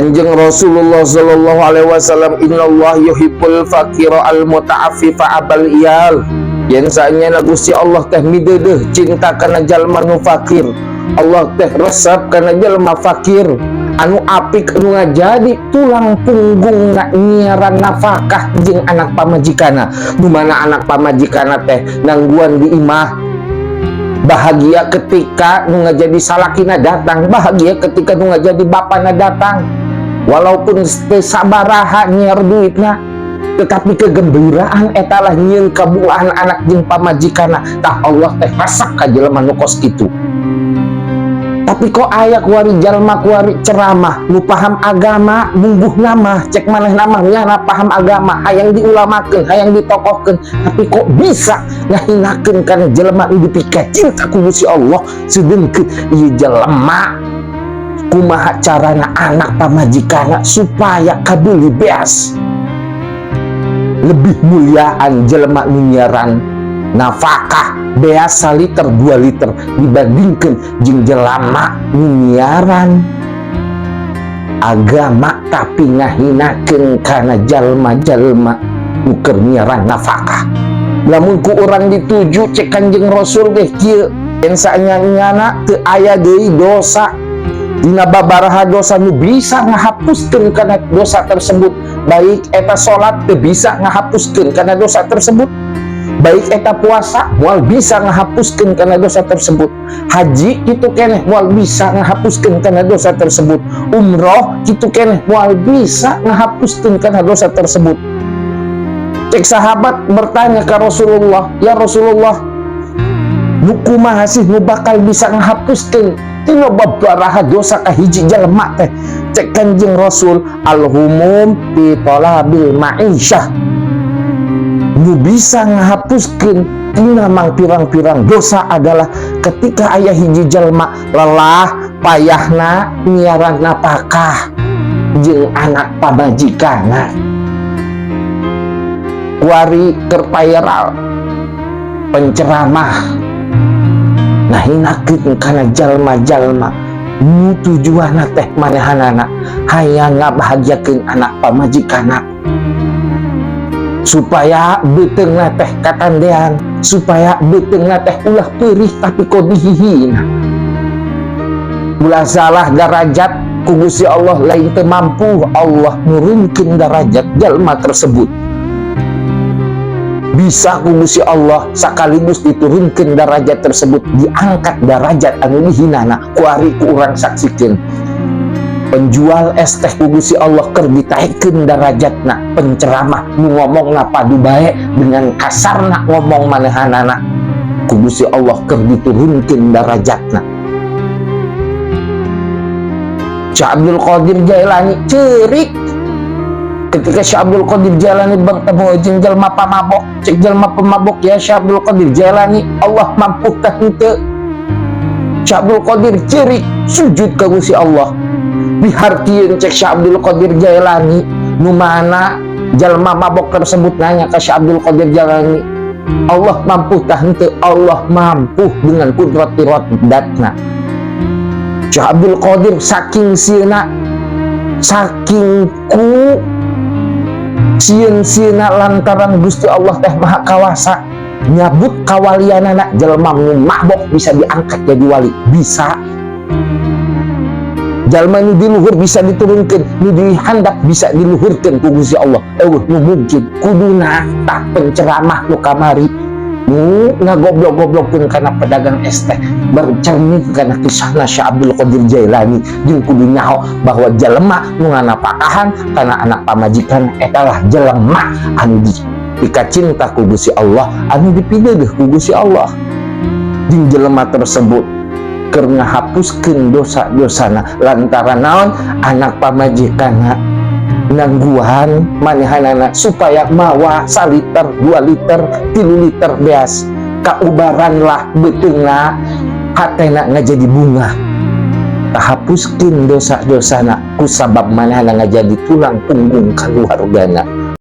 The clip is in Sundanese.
Kanjeng Rasulullah sallallahu alaihi wasallam, innallaha yuhibbul faqira al muta'affifa abal iyal. Yen saenyana Gusti Allah teh mideudeuh cinta kana jalma nu fakir. Allah teh resep kana jalma fakir anu apik anu ngajadi tulang punggung nyiaran nafkah jeung anak pamajikana. Nu mana anak pamajikana teh nangguan di imah. Bahagia ketika nu ngajadi salakina datang, bahagia ketika nu ngajadi bapana datang. Walaupun sabaraha nyiar duitna, tetapi kegembiraan etalah nyieun kabuahan anak jeung pamajikana. Tah Allah teh rasak ka jelema nu kos kitu. Tapi kok aya kuari jalma kuari ceramah nu paham agama mungguh nama cek maneh nama nyana paham agama hayang diulamakeun hayang ditokohkeun, tapi kok bisa ngahinakeun kana jelema nu dipika cinta ku Gusti Allah sedengkeun ieu jelema kumaha carana anak pamajikana supaya kabeli beas. Lebih muliaan jelema nu nyiaran nafkah beas 1 liter 2 liter dibandingkan jeung jelema nu nyiaran agama tapi ngahinakeun kana jalma-jalma nu keur nyiaran nafkah. Lamun ku urang dituju cek Kanjeng Rasul teh kieu, yen saenyana teu aya deui dosa dina babaraha dosa nu bisa ngahapuskeun kana dosa tersebut, baik eta salat teu bisa ngahapuskeun kana dosa tersebut, baik eta puasa moal bisa ngahapuskeun kana dosa tersebut, haji kitu keneh moal bisa ngahapuskeun kana dosa tersebut, umroh kitu keneh moal bisa ngahapuskeun kana dosa tersebut. Cek sahabat bertanya ke Rasulullah, ya Rasulullah, nu kumaha sih nu bakal bisa ngahapuskeun tina babaraha dosa ka hiji jalma teh? Cek Kanjeng Rasul, al-humum fi talabil ma'isyah. Nu bisa ngahapuskeun tina mang pirang-pirang dosa adalah ketika aya hiji jalma lelah payahna nyiaran nafkah jeung anak pamajikana. Kuari keur viral penceramah ngahinakeun kana jalma-jalma nu tujuanna teh manehanana hayang ngabahagiakeun anak pamajikana supaya beuteungna teh katandean, supaya beuteungna teh ulah peurih tapi kok dihihina. Ulah salah darajat ku Gusti Allah lain teu mampu Allah nurunkeun darajat jalma tersebut. Bisa ku Gusti Allah sakaligus diturunkeun darajat tersebut, diangkat darajat anu dihinana kuari ku urang saksikeun. Penjual es teh ku Gusti Allah keur ditaikeun darajatna, penceramah nu ngomongna padu bae dengan kasarna ngomong manehanana ku Gusti Allah keur diturunkeun darajatna. Syekh Abdul Qadir Jailani ceurik ketika Syekh Abdul Qadir Jailani bertemu jeung jalma pamabok, cek jalma pemabok, ya Syekh Abdul Qadir Jailani, Allah mampu tah henteu? Syekh Abdul Qadir ceurik sujud ka Gusti Allah. Dihartieun cek Syekh Abdul Qadir Jailani, nu mana jalma mabok tersebut nanya ke Syekh Abdul Qadir Jailani, Allah mampu tah henteu? Allah mampu dengan kudrat-datna. Syekh Abdul Qadir saking sieuna, saking ku sieun-sieuna lantaran Gusti Allah teh maha kawasa nyabut kawalianana jalma nu mabok bisa diangkat jadi wali, bisa. Jalma nu diluhur bisa diturunkeun, nu dihandap bisa diluhurkeun ku Gusti Allah. Nu mungkin kuduna tah penceramah nu kamari nu ngagoblok-goblokkeun kana pedagang es teh bercermin kana kisahna Syekh Abdul Qadir Jailani jeung kudu nyaho bahwa jalma nu nganapakahan kana anak pamajikan etalah jalma anu dipika cinta ku Gusti Allah, anu dipideuh ku Gusti Allah. Jeung jalma tersebut keur ngahapuskeun dosa-dosana lantaran naon? Anak pamajikanna nangguhan manehanana supaya mawa 1 liter 2 liter 3 liter beas, kaubaran lah beuteungna hatena ngajadi bunga, tahapuskeun dosa-dosana kusabab manehna ngajadi tulang punggung keluargana.